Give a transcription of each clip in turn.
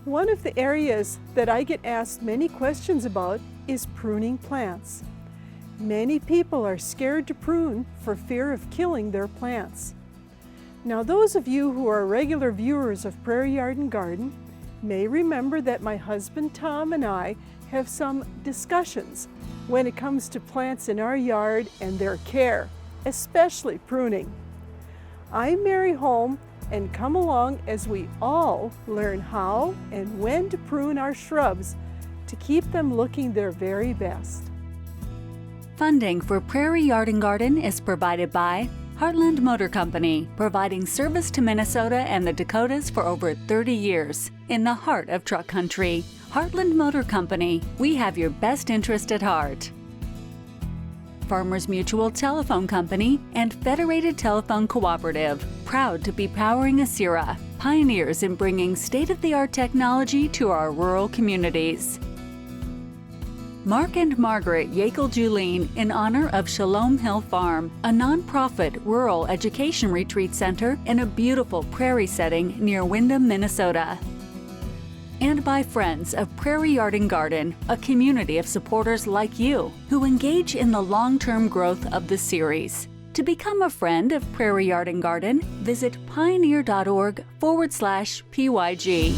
One of the areas that I get asked many questions about is pruning plants. Many people are scared to prune for fear of killing their plants. Now, those of you who are regular viewers of Prairie Yard and Garden may remember that my husband Tom and I have some discussions when it comes to plants in our yard and their care, especially pruning. I'm Mary Holm, and come along as we all learn how and when to prune our shrubs to keep them looking their very best. Funding for Prairie Yard and Garden is provided by Heartland Motor Company, providing service to Minnesota and the Dakotas for over 30 years in the heart of truck country. Heartland Motor Company, we have your best interest at heart. Farmers Mutual Telephone Company and Federated Telephone Cooperative, proud to be powering Acera, pioneers in bringing state-of-the-art technology to our rural communities. Mark and Margaret Yakel-Julien in honor of Shalom Hill Farm, a nonprofit rural education retreat center in a beautiful prairie setting near Windham, Minnesota. And by friends of Prairie Yard and Garden, a community of supporters like you who engage in the long-term growth of the series. To become a friend of Prairie Yard and Garden, visit pioneer.org/PYG.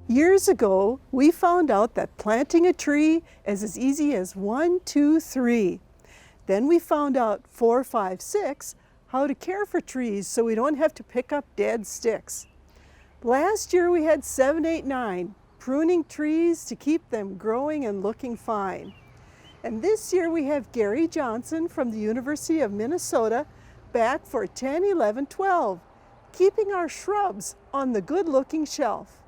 Years ago, we found out that planting a tree is as easy as 1, 2, 3. Then we found out 4, 5, 6, how to care for trees so we don't have to pick up dead sticks. Last year we had 7, 8, 9, pruning trees to keep them growing and looking fine. And this year we have Gary Johnson from the University of Minnesota back for 10, 11, 12, keeping our shrubs on the good-looking shelf.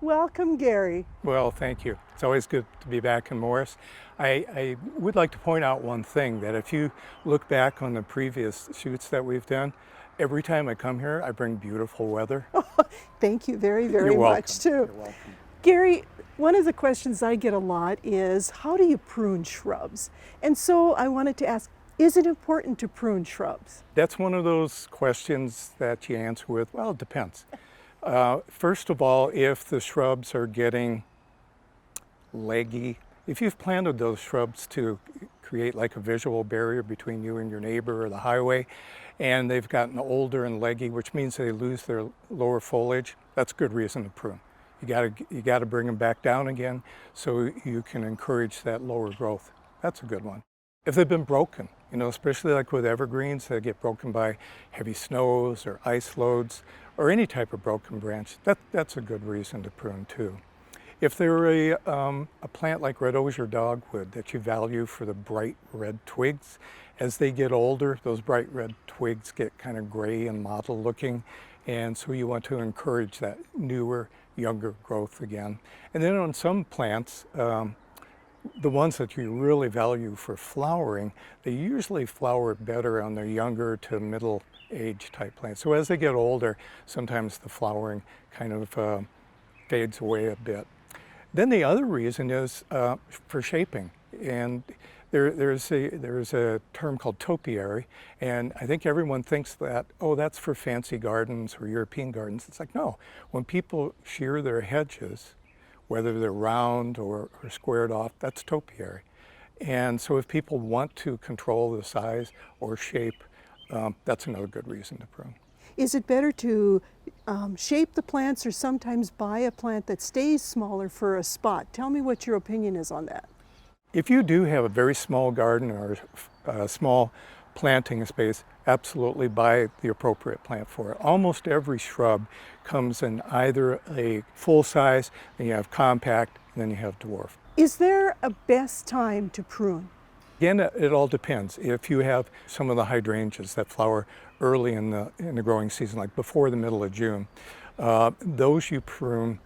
Welcome, Gary. Well, thank you. It's always good to be back in Morris. I would like to point out one thing, that if you look back on the previous shoots that we've done, every time I come here, I bring beautiful weather. Thank you very, very You're welcome. much, too. You're welcome. Gary, one of the questions I get a lot is, how do you prune shrubs? And so I wanted to ask, is it important to prune shrubs? That's one of those questions that you answer with, well, it depends. First of all, if the shrubs are getting leggy, if you've planted those shrubs to create like a visual barrier between you and your neighbor or the highway, and they've gotten older and leggy, which means they lose their lower foliage, that's a good reason to prune. You gotta bring them back down again so you can encourage that lower growth. That's a good one. If they've been broken, especially like with evergreens, they get broken by heavy snows or ice loads or any type of broken branch, that's a good reason to prune too. If they're a plant like red osier dogwood that you value for the bright red twigs, as they get older, those bright red twigs get kind of gray and mottled looking, and so you want to encourage that newer, younger growth again. And then on some plants, the ones that you really value for flowering, they usually flower better on their younger to middle age type plants. So as they get older, sometimes the flowering kind of fades away a bit. Then the other reason is for shaping. And there's a term called topiary, and I think everyone thinks that, oh, that's for fancy gardens or European gardens. It's like, no, when people shear their hedges, whether they're round or squared off, that's topiary. And so if people want to control the size or shape, that's another good reason to prune. Is it better to shape the plants or sometimes buy a plant that stays smaller for a spot? Tell me what your opinion is on that. If you do have a very small garden or a small planting space, absolutely buy the appropriate plant for it. Almost every shrub comes in either a full size, then you have compact, and then you have dwarf. Is there a best time to prune? Again, it all depends. If you have some of the hydrangeas that flower early in the growing season, like before the middle of June, those you prune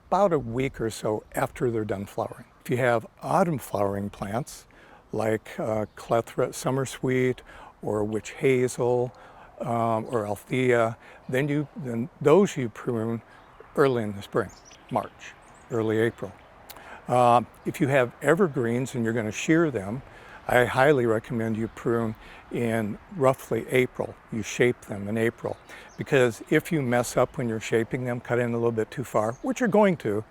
about a week or so after they're done flowering. If you have autumn flowering plants like clethra, summer sweet, or witch hazel, or althea, then those you prune early in the spring, March, early April. If you have evergreens and you're going to shear them, I highly recommend you prune in roughly April. You shape them in April, because if you mess up when you're shaping them, cut in a little bit too far, which you're going to,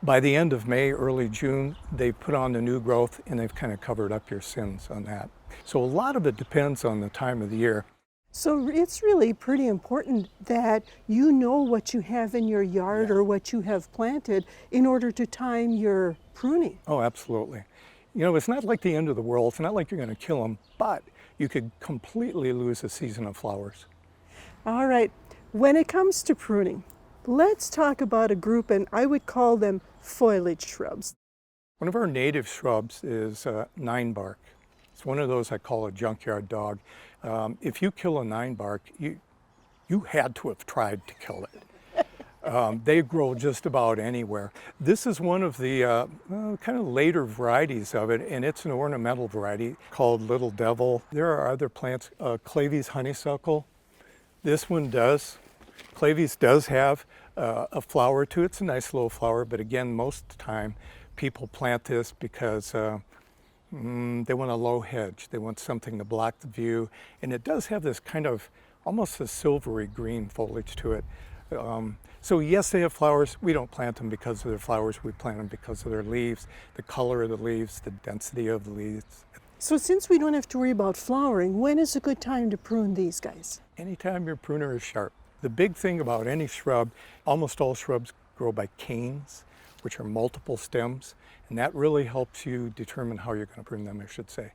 by the end of May, early June, they've put on the new growth and they've kind of covered up your sins on that. So a lot of it depends on the time of the year. So it's really pretty important that you know what you have in your yard or what you have planted in order to time your pruning. Oh, absolutely. You know, it's not like the end of the world. It's not like you're going to kill them, but you could completely lose a season of flowers. All right, when it comes to pruning, let's talk about a group, and I would call them foliage shrubs. One of our native shrubs is ninebark. It's one of those I call a junkyard dog. If you kill a ninebark, you had to have tried to kill it. They grow just about anywhere. This is one of the kind of later varieties of it, and it's an ornamental variety called Little Devil. There are other plants, Claves honeysuckle. This one does. Claves does have a flower too. It's a nice little flower, but again, most of the time people plant this because they want a low hedge. They want something to block the view, and it does have this kind of almost a silvery green foliage to it. So yes, they have flowers. We don't plant them because of their flowers. We plant them because of their leaves, the color of the leaves, the density of the leaves. So since we don't have to worry about flowering, when is a good time to prune these guys? Anytime your pruner is sharp. The big thing about any shrub, almost all shrubs grow by canes, which are multiple stems, and that really helps you determine how you're going to prune them, I should say.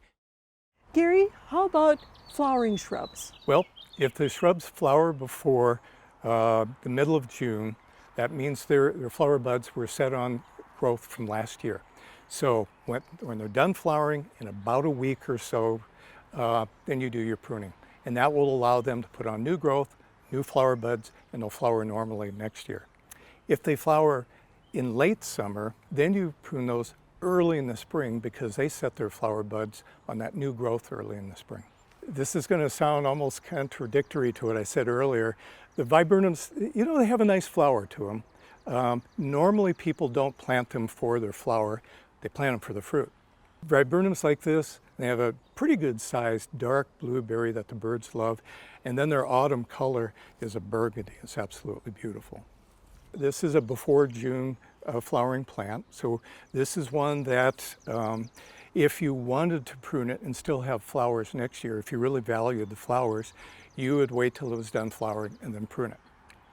Gary, how about flowering shrubs? Well, if the shrubs flower before the middle of June, that means their flower buds were set on growth from last year. So when they're done flowering in about a week or so, then you do your pruning. And that will allow them to put on new growth, new flower buds, and they'll flower normally next year. If they flower in late summer, then you prune those early in the spring because they set their flower buds on that new growth early in the spring. This is going to sound almost contradictory to what I said earlier. The viburnums, you know, they have a nice flower to them. Normally people don't plant them for their flower, they plant them for the fruit. Viburnums like this, they have a pretty good sized dark blueberry that the birds love, and then their autumn color is a burgundy. It's absolutely beautiful. This is a before June flowering plant, so this is one that if you wanted to prune it and still have flowers next year, if you really valued the flowers, you would wait till it was done flowering and then prune it.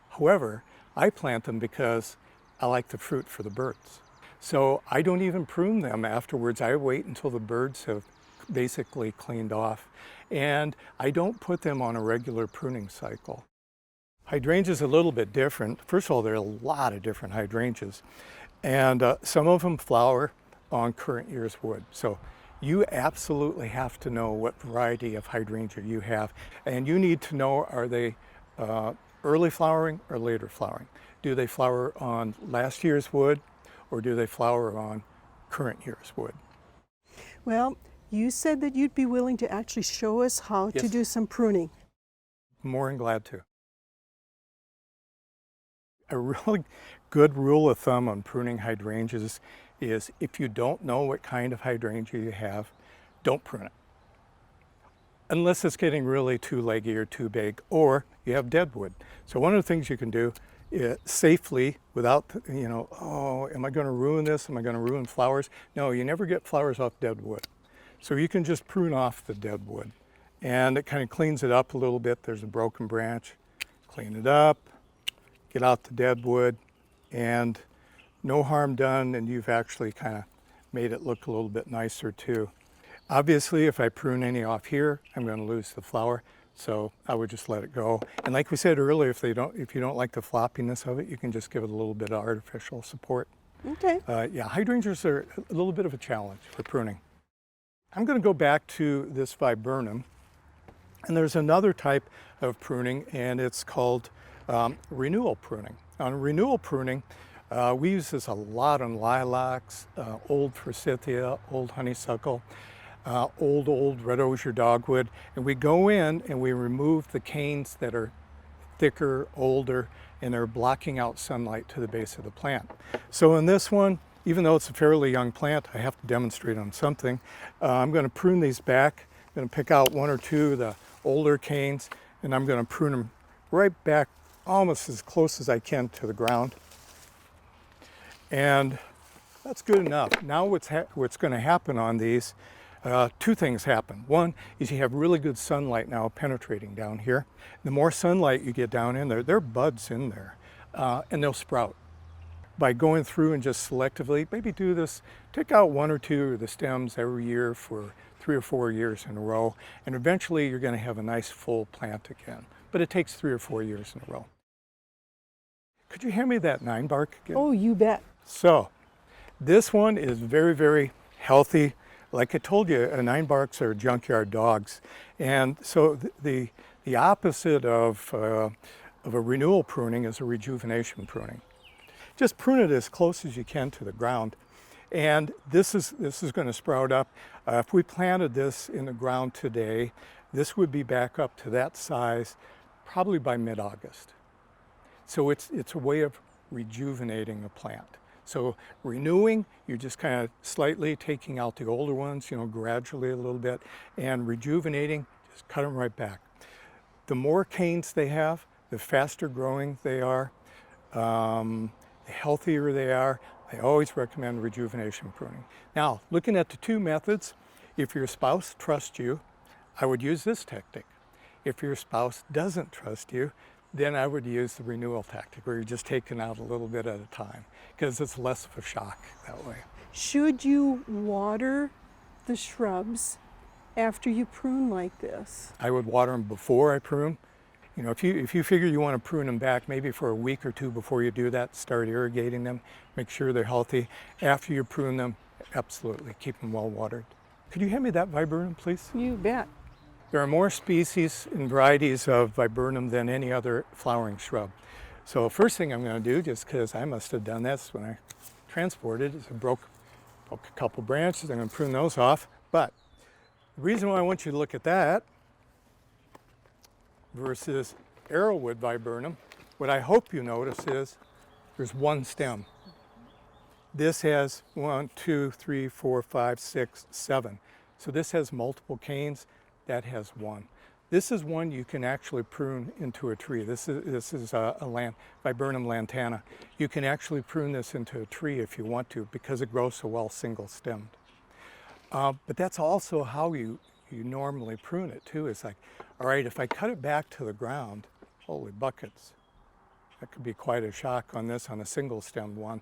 However, I plant them because I like the fruit for the birds. So I don't even prune them afterwards. I wait until the birds have basically cleaned off, and I don't put them on a regular pruning cycle. Hydrangeas a little bit different. First of all, there are a lot of different hydrangeas, and some of them flower on current year's wood. So you absolutely have to know what variety of hydrangea you have, and you need to know, are they early flowering or later flowering? Do they flower on last year's wood, or do they flower on current year's wood? Well, you said that you'd be willing to actually show us how to do some pruning. More than glad to. A really good rule of thumb on pruning hydrangeas is if you don't know what kind of hydrangea you have, don't prune it. Unless it's getting really too leggy or too big, or you have dead wood. So one of the things you can do safely without, you know, oh, am I going to ruin this? Am I going to ruin flowers? No, you never get flowers off dead wood. So you can just prune off the dead wood, and it kind of cleans it up a little bit. There's a broken branch, clean it up, get out the dead wood, and no harm done, and you've actually kind of made it look a little bit nicer too. Obviously, if I prune any off here, I'm going to lose the flower. So I would just let it go. And like we said earlier, if you don't like the floppiness of it, you can just give it a little bit of artificial support. Okay. Yeah, hydrangeas are a little bit of a challenge for pruning. I'm going to go back to this viburnum, and there's another type of pruning, and it's called renewal pruning. On renewal pruning, we use this a lot on lilacs, old forsythia, old honeysuckle, old red osier dogwood, and we go in and we remove the canes that are thicker, older, and they're blocking out sunlight to the base of the plant. So in this one, even though it's a fairly young plant, I have to demonstrate on something. I'm going to prune these back. I'm going to pick out one or two of the older canes, and I'm going to prune them right back almost as close as I can to the ground. And that's good enough. Now what's going to happen on these, two things happen. One is you have really good sunlight now penetrating down here. The more sunlight you get down in there are buds in there, and they'll sprout. By going through and just selectively, maybe do this, take out one or two of the stems every year for 3 or 4 years in a row, and eventually you're going to have a nice full plant again. But it takes 3 or 4 years in a row. Could you hand me that 9-bark again? Oh, you bet. So, this one is very, very healthy. Like I told you, 9-barks are junkyard dogs. And so the opposite of a renewal pruning is a rejuvenation pruning. Just prune it as close as you can to the ground. And this is going to sprout up. If we planted this in the ground today, this would be back up to that size probably by mid-August. So it's a way of rejuvenating a plant. So renewing, you're just kind of slightly taking out the older ones, gradually a little bit, and rejuvenating, just cut them right back. The more canes they have, the faster growing they are, the healthier they are. I always recommend rejuvenation pruning. Now, looking at the two methods, if your spouse trusts you, I would use this tactic. If your spouse doesn't trust you, then I would use the renewal tactic, where you're just taking out a little bit at a time, because it's less of a shock that way. Should you water the shrubs after you prune like this? I would water them before I prune. If you figure you want to prune them back, maybe for a week or two before you do that, start irrigating them, make sure they're healthy. After you prune them, absolutely, keep them well watered. Could you hand me that viburnum, please? You bet. There are more species and varieties of viburnum than any other flowering shrub. So first thing I'm going to do, just because I must have done this when I transported, is I broke a couple branches. I'm going to prune those off. But the reason why I want you to look at that versus arrowwood viburnum, what I hope you notice is there's one stem. This has 1, 2, 3, 4, 5, 6, 7. So this has multiple canes. That has one. This is one you can actually prune into a tree. This is a Viburnum lantana. You can actually prune this into a tree if you want to, because it grows so well single-stemmed. But that's also how you normally prune it too. It's like, all right, if I cut it back to the ground, holy buckets, that could be quite a shock on this, on a single-stemmed one.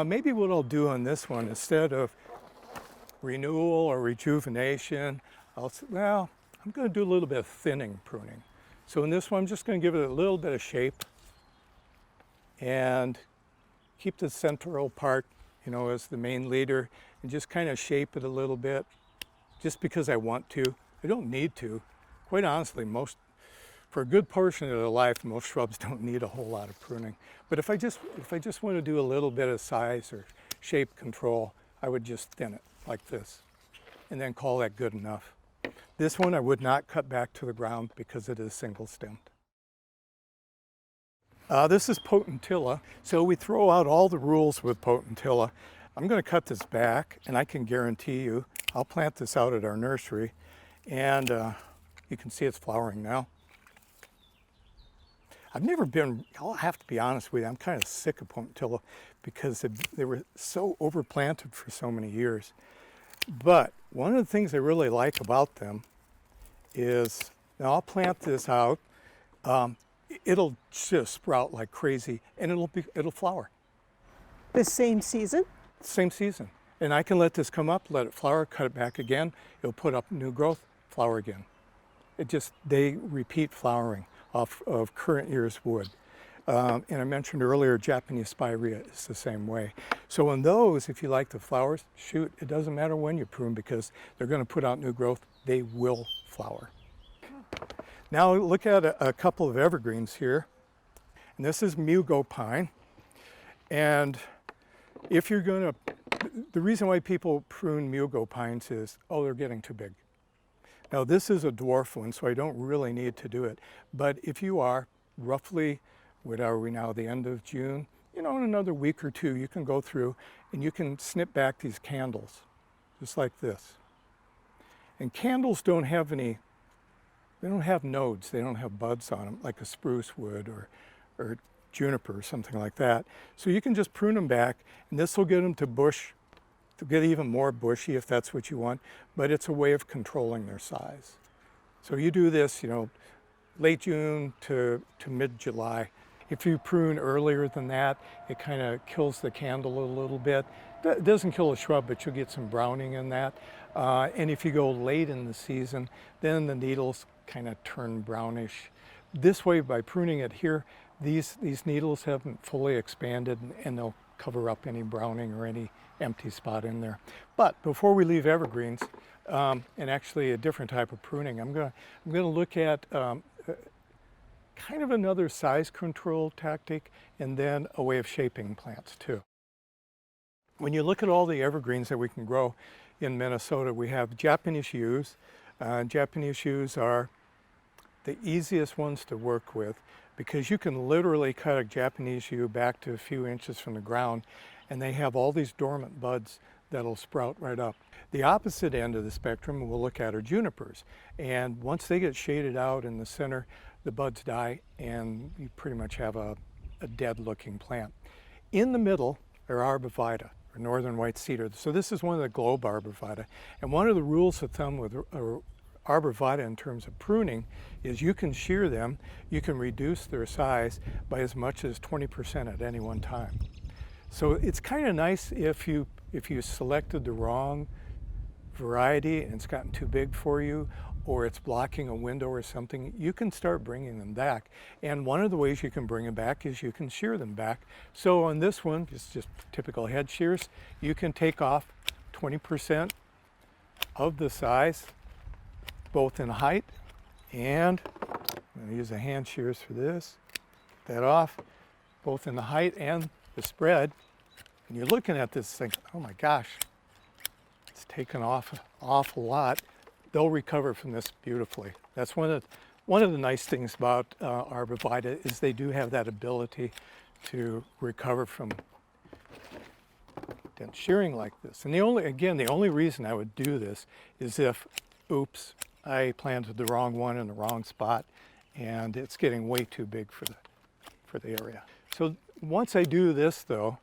Maybe what I'll do on this one, instead of renewal or rejuvenation, I'm going to do a little bit of thinning pruning. So in this one, I'm just going to give it a little bit of shape and keep the central part, as the main leader, and just kind of shape it a little bit, just because I want to. I don't need to. Quite honestly, for a good portion of their life, most shrubs don't need a whole lot of pruning. But if I just want to do a little bit of size or shape control, I would just thin it like this, and then call that good enough. This one I would not cut back to the ground because it is single-stemmed. This is Potentilla. So we throw out all the rules with Potentilla. I'm going to cut this back, and I can guarantee you, I'll plant this out at our nursery, and you can see it's flowering now. I'll have to be honest with you, I'm kind of sick of Potentilla because they were so overplanted for so many years. But one of the things I really like about them is, now I'll plant this out, it'll just sprout like crazy, and it'll flower. The same season? Same season. And I can let this come up, let it flower, cut it back again, it'll put up new growth, flower again. They repeat flowering off of current year's wood. And I mentioned earlier, Japanese spirea is the same way. So in those, if you like the flowers, shoot, it doesn't matter when you prune because they're going to put out new growth. They will flower. Now look at a couple of evergreens here. And this is Mugo pine. And if you're going to, the reason why people prune Mugo pines is, oh, they're getting too big. Now this is a dwarf one, so I don't really need to do it. But if you are roughly, what are we now, the end of June, you know, in another week or two, you can go through and you can snip back these candles, just like this. And candles don't have any, they don't have nodes, they don't have buds on them, like a spruce would or juniper or something like that. So you can just prune them back, and this will get them to bush, to get even more bushy if that's what you want, but it's a way of controlling their size. So you do this, you know, late June to mid-July. If you prune earlier than that, it kind of kills the candle a little bit. It doesn't kill a shrub, but you'll get some browning in that. And if you go late in the season, then the needles kind of turn brownish. This way, by pruning it here, these needles haven't fully expanded, and they'll cover up any browning or any empty spot in there. But before we leave evergreens, and actually a different type of pruning, I'm gonna look at kind of another size control tactic, and then a way of shaping plants too. When you look at all the evergreens that we can grow in Minnesota, we have Japanese yews. Japanese yews are the easiest ones to work with because you can literally cut a Japanese yew back to a few inches from the ground, and they have all these dormant buds that'll sprout right up. The opposite end of the spectrum we'll look at are junipers, and once they get shaded out in the center, the buds die and you pretty much have a dead looking plant. In the middle are arborvitae, or northern white cedar. So this is one of the globe arborvitae, and one of the rules of thumb with arborvitae in terms of pruning is you can shear them, you can reduce their size by as much as 20% at any one time. So it's kind of nice if you selected the wrong variety and it's gotten too big for you, or it's blocking a window or something, you can start bringing them back. And one of the ways you can bring them back is you can shear them back. So on this one, it's just typical head shears, you can take off 20% of the size, both in height, and I'm going to use the hand shears for this, get that off, both in the height and the spread. And you're looking at this thing, oh my gosh, it's taken off an awful lot. They'll recover from this beautifully. That's one of the nice things about arborvitae is they do have that ability to recover from dense shearing like this. And the only reason I would do this is if, oops, I planted the wrong one in the wrong spot and it's getting way too big for the area. So once I do this though,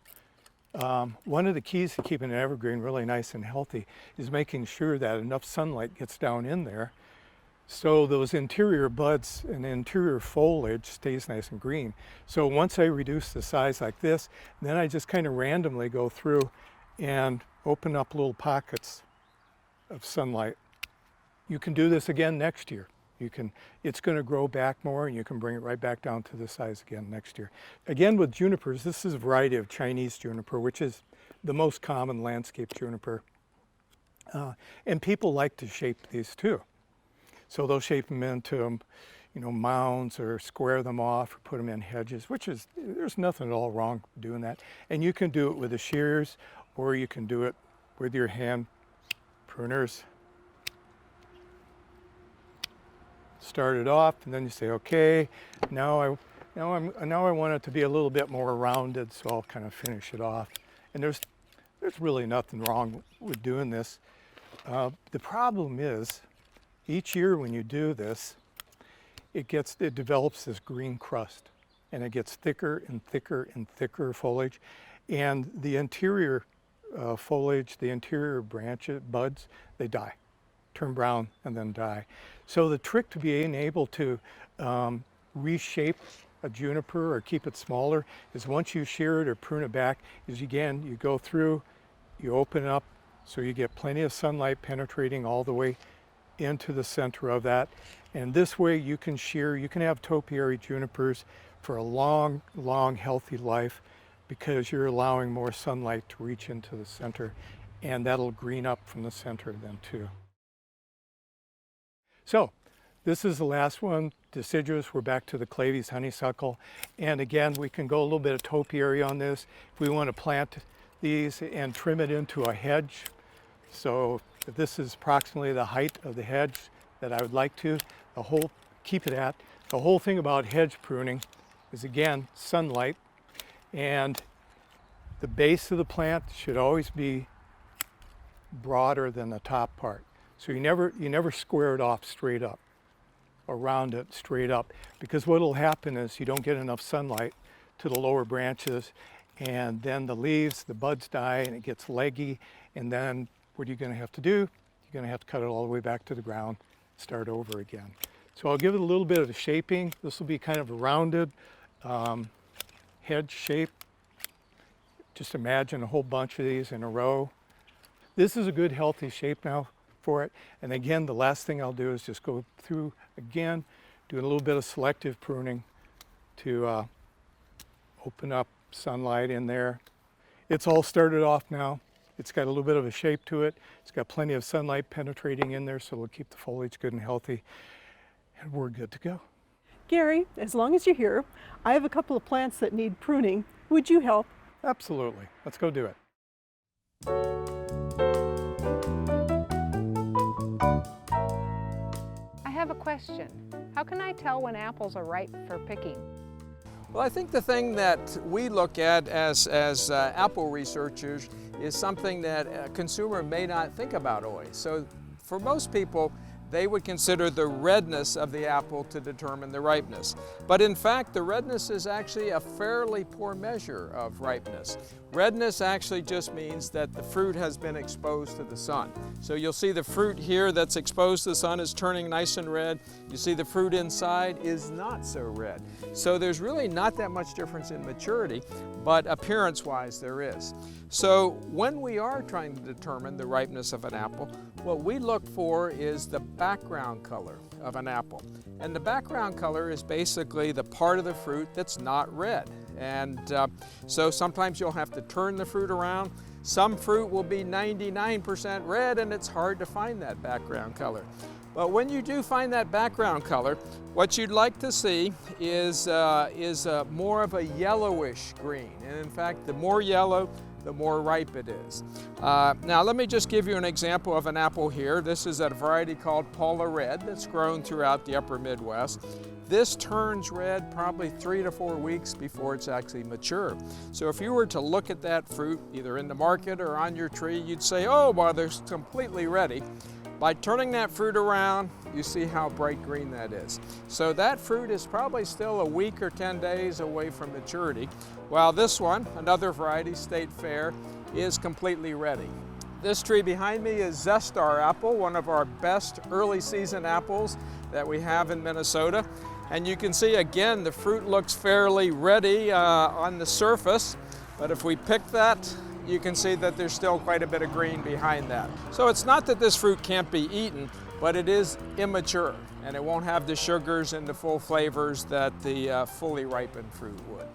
one of the keys to keeping an evergreen really nice and healthy is making sure that enough sunlight gets down in there so those interior buds and interior foliage stays nice and green. So once I reduce the size like this, then I just kind of randomly go through and open up little pockets of sunlight. You can do this again next year. It's going to grow back more, and you can bring it right back down to the size again next year. Again, with junipers, this is a variety of Chinese juniper, which is the most common landscape juniper. And people like to shape these too. So they'll shape them into, mounds, or square them off, or put them in hedges, there's nothing at all wrong with doing that. And you can do it with the shears, or you can do it with your hand pruners. Start it off, and then you say, okay, now I want it to be a little bit more rounded, so I'll kind of finish it off. And there's really nothing wrong with doing this. The problem is, each year when you do this, it develops this green crust, and it gets thicker and thicker and thicker foliage, and the interior foliage, the interior branches, buds, they die. Turn brown and then die. So the trick to being able to reshape a juniper or keep it smaller is once you shear it or prune it back is again, you go through, you open it up so you get plenty of sunlight penetrating all the way into the center of that. And this way you can shear, you can have topiary junipers for a long, long, healthy life because you're allowing more sunlight to reach into the center, and that'll green up from the center then too. So this is the last one, deciduous. We're back to the Claves honeysuckle. And again, we can go a little bit of topiary on this. If we want to plant these and trim it into a hedge. So this is approximately the height of the hedge that I would like to keep it at. The whole thing about hedge pruning is, again, sunlight, and the base of the plant should always be broader than the top part. So you never square it off straight up or round it straight up, because what will happen is you don't get enough sunlight to the lower branches, and then the leaves, the buds die, and it gets leggy, and then what are you going to have to do? You're going to have to cut it all the way back to the ground, start over again. So I'll give it a little bit of a shaping. This will be kind of a rounded hedge shape. Just imagine a whole bunch of these in a row. This is a good healthy shape now for it. And again, the last thing I'll do is just go through again, doing a little bit of selective pruning to open up sunlight in there. It's all started off now. It's got a little bit of a shape to it. It's got plenty of sunlight penetrating in there, so it'll keep the foliage good and healthy. And we're good to go. Gary, as long as you're here, I have a couple of plants that need pruning. Would you help? Absolutely. Let's go do it. I have a question. How can I tell when apples are ripe for picking? Well, I think the thing that we look at as apple researchers is something that a consumer may not think about always. So for most people, they would consider the redness of the apple to determine the ripeness. But in fact, the redness is actually a fairly poor measure of ripeness. Redness actually just means that the fruit has been exposed to the sun. So you'll see the fruit here that's exposed to the sun is turning nice and red. You see the fruit inside is not so red. So there's really not that much difference in maturity, but appearance-wise there is. So when we are trying to determine the ripeness of an apple, what we look for is the background color of an apple. And the background color is basically the part of the fruit that's not red. And so sometimes you'll have to turn the fruit around. Some fruit will be 99% red, and it's hard to find that background color. But when you do find that background color, what you'd like to see is more of a yellowish green. And in fact, the more yellow, the more ripe it is. Now let me just give you an example of an apple here. This is a variety called Paula Red that's grown throughout the upper Midwest. This turns red probably 3 to 4 weeks before it's actually mature. So if you were to look at that fruit, either in the market or on your tree, you'd say, oh, well, they're completely ready. By turning that fruit around, you see how bright green that is. So that fruit is probably still a week or 10 days away from maturity, while this one, another variety, State Fair, is completely ready. This tree behind me is Zestar apple, one of our best early season apples that we have in Minnesota. And you can see again, the fruit looks fairly ready on the surface, but if we pick that, you can see that there's still quite a bit of green behind that. So it's not that this fruit can't be eaten, but it is immature, and it won't have the sugars and the full flavors that the fully ripened fruit would.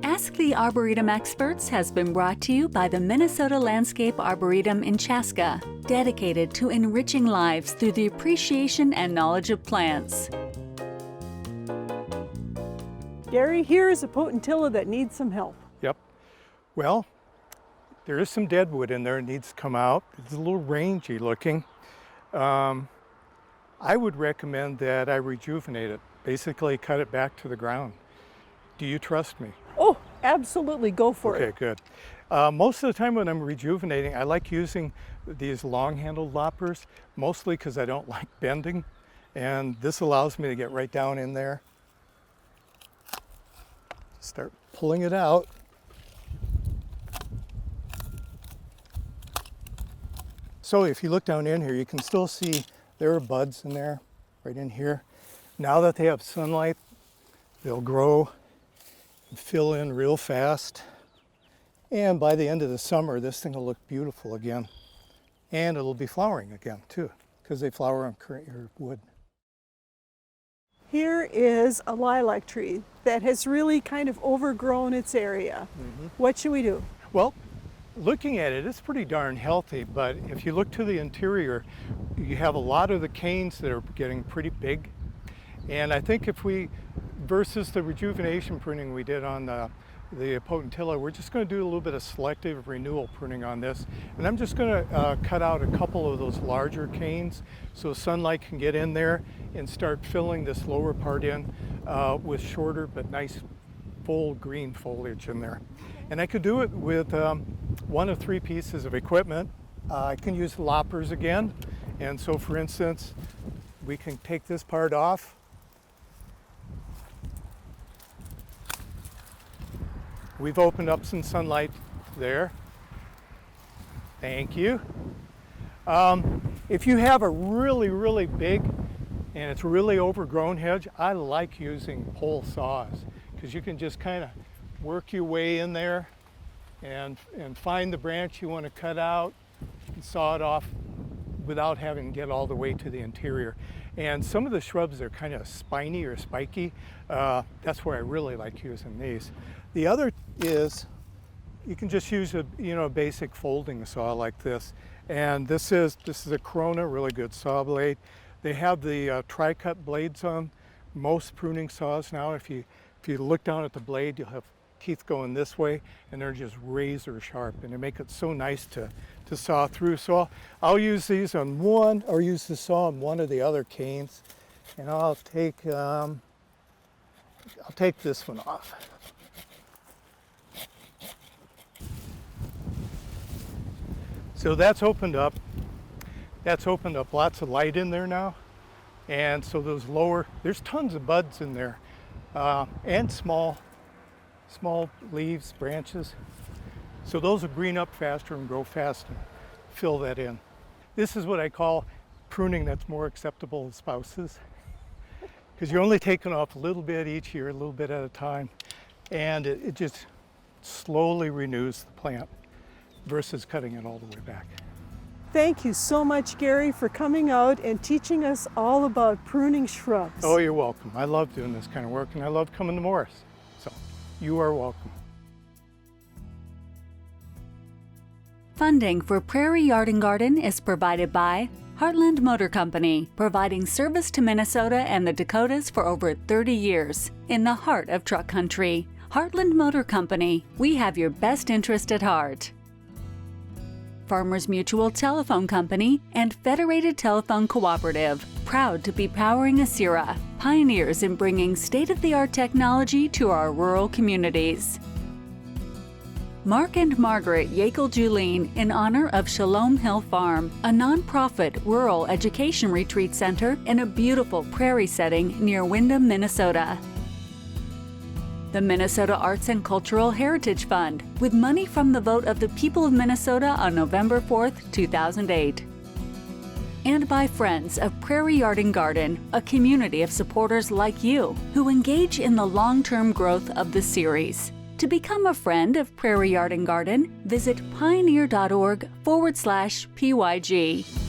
Ask the Arboretum Experts has been brought to you by the Minnesota Landscape Arboretum in Chaska, dedicated to enriching lives through the appreciation and knowledge of plants. Gary, here is a potentilla that needs some help. Yep. Well, there is some dead wood in there. It needs to come out. It's a little rangy looking. I would recommend that I rejuvenate it. Basically cut it back to the ground. Do you trust me? Oh, absolutely. Go for it. Okay, good. Most of the time when I'm rejuvenating, I like using these long-handled loppers, mostly because I don't like bending. And this allows me to get right down in there. Start pulling it out. So if you look down in here, you can still see there are buds in there, right in here. Now that they have sunlight, they'll grow and fill in real fast. And by the end of the summer, this thing will look beautiful again. And it'll be flowering again too, because they flower on current year wood. Here is a lilac tree that has really kind of overgrown its area. What should we do? Well, looking at it, it's pretty darn healthy, but if you look to the interior, you have a lot of the canes that are getting pretty big. And I think if we, versus the rejuvenation pruning we did on the potentilla, we're just going to do a little bit of selective renewal pruning on this. And I'm just going to cut out a couple of those larger canes so sunlight can get in there and start filling this lower part in with shorter but nice full green foliage in there. And I could do it with one of 3 pieces of equipment. I can use loppers again. And so for instance, we can take this part off. We've opened up some sunlight there. Thank you. If you have a really, really big and it's really overgrown hedge, I like using pole saws because you can just kind of work your way in there and find the branch you want to cut out and saw it off without having to get all the way to the interior. And some of the shrubs are kind of spiny or spiky. That's where I really like using these. The other is you can just use a basic folding saw like this. And this is a Corona, really good saw blade. They have the tri-cut blades on most pruning saws now. If you look down at the blade, you'll have teeth going this way, and they're just razor sharp, and they make it so nice to saw through. So I'll use these on one, or use the saw on one of the other canes, and I'll take this one off. So that's opened up. That's opened up lots of light in there now, and so those lower, there's tons of buds in there, and small leaves, branches. So those will green up faster and grow fast and fill that in. This is what I call pruning that's more acceptable to spouses, because you're only taking off a little bit each year, a little bit at a time, and it just slowly renews the plant versus cutting it all the way back. Thank you so much, Gary, for coming out and teaching us all about pruning shrubs. Oh, you're welcome. I love doing this kind of work, and I love coming to Morris. So you are welcome. Funding for Prairie Yard and Garden is provided by Heartland Motor Company, providing service to Minnesota and the Dakotas for over 30 years, in the heart of truck country. Heartland Motor Company, we have your best interest at heart. Farmers Mutual Telephone Company and Federated Telephone Cooperative, proud to be powering Asira, pioneers in bringing state-of-the-art technology to our rural communities. Mark and Margaret Yakel-Julien in honor of Shalom Hill Farm, a nonprofit rural education retreat center in a beautiful prairie setting near Windham, Minnesota. The Minnesota Arts and Cultural Heritage Fund, with money from the vote of the people of Minnesota on November 4th, 2008. And by friends of Prairie Yard and Garden, a community of supporters like you who engage in the long-term growth of the series. To become a friend of Prairie Yard and Garden, visit pioneer.org/PYG.